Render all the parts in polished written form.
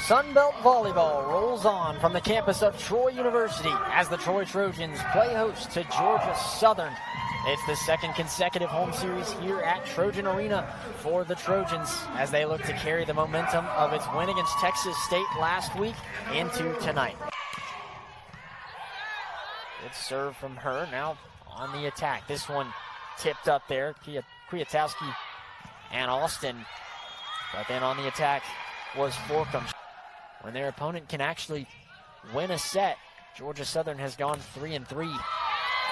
Sunbelt Volleyball rolls on from the campus of Troy University as the Troy Trojans play host to Georgia Southern. It's the second consecutive home series here at Trojan Arena for the Trojans as they look to carry the momentum of its win against Texas State last week into tonight. Good serve from her, now on the attack. This one tipped up there, Kwiatkowski and Austin, but then on the attack was Forkham. When their opponent can actually win a set, Georgia Southern has gone 3-3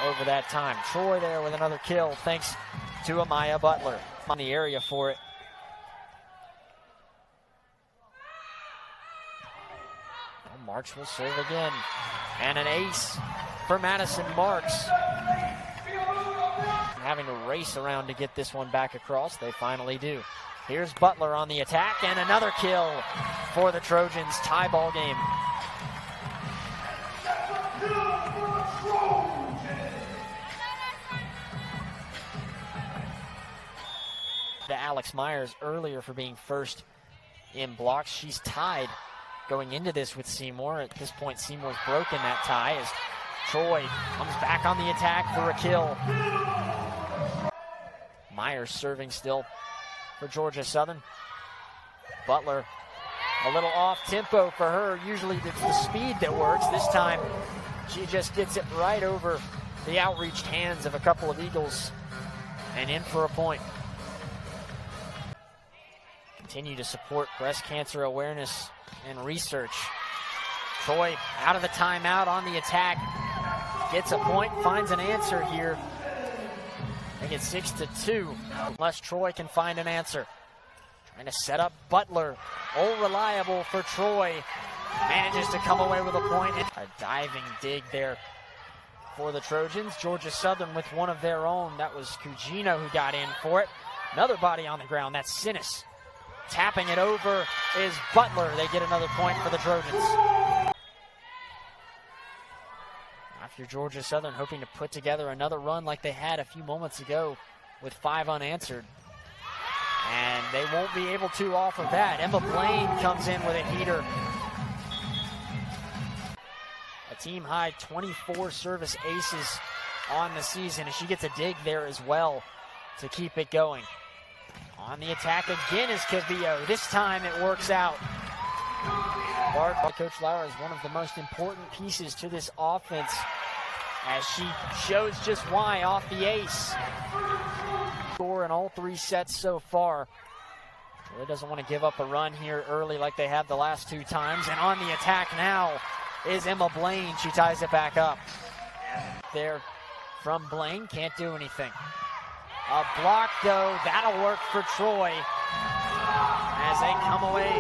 over that time. Troy there with another kill thanks to Amaya Butler on the area for it. Well, Marks will serve again. And an ace for Madison Marks. Having to race around to get this one back across. They finally do. Here's Butler on the attack, and another kill for the Trojans. Tie ball game. To Alex Myers earlier for being first in blocks. She's tied going into this with Seymour. At this point, Seymour's broken that tie as Troy comes back on the attack for a kill. Myers serving still for Georgia Southern. Butler, a little off tempo for her. Usually it's the speed that works. This time she just gets it right over the outreached hands of a couple of Eagles and in for a point. Continue to support breast cancer awareness and research. Troy out of the timeout on the attack. Gets a point, finds an answer here. Make it 6-2, unless Troy can find an answer. Trying to set up Butler. Oh, reliable for Troy. Manages to come away with a point. A diving dig there for the Trojans. Georgia Southern with one of their own. That was Cugino who got in for it. Another body on the ground. That's Sinnis. Tapping it over is Butler. They get another point for the Trojans. After Georgia Southern hoping to put together another run like they had a few moments ago with 5 unanswered. And they won't be able to off of that. Emma Blaine comes in with a heater. A team high 24 service aces on the season, and she gets a dig there as well to keep it going. On the attack again is Cavillo. This time it works out. Coach Lauer is one of the most important pieces to this offense as she shows just why off the ace. Score in all 3 sets so far. Really doesn't want to give up a run here early like they have the last 2 times. And on the attack now is Emma Blaine. She ties it back up. There from Blaine, can't do anything. A block though, that'll work for Troy as they come away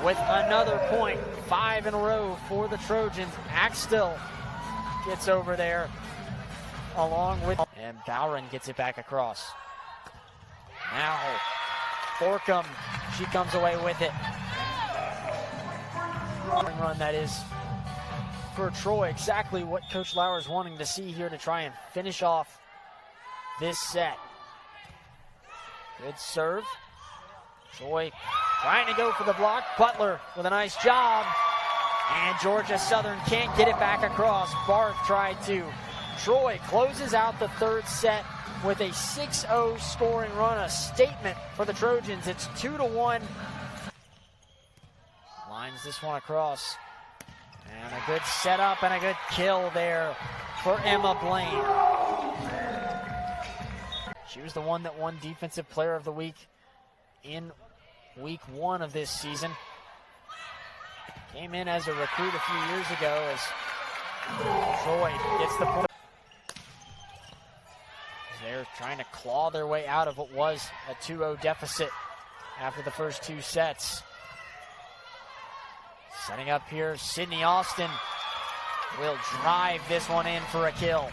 with another point. 5 in a row for the Trojans. Axtell gets over there along with, and Bowron gets it back across. Now Forkham, she comes away with it. Run that is for Troy, exactly what Coach Lauer is wanting to see here to try and finish off this set. Good serve. Troy trying to go for the block. Butler with a nice job. And Georgia Southern can't get it back across. Barth tried to. Troy closes out the 3rd set with a 6-0 scoring run. A statement for the Trojans. It's 2-1. Lines this one across. And a good setup and a good kill there for Emma Blaine. She was the one that won Defensive Player of the Week in week 1 of this season. Came in as a recruit a few years ago as Troy gets the point. They're trying to claw their way out of what was a 2-0 deficit after the first 2 sets. Setting up here, Sydney Austin will drive this one in for a kill.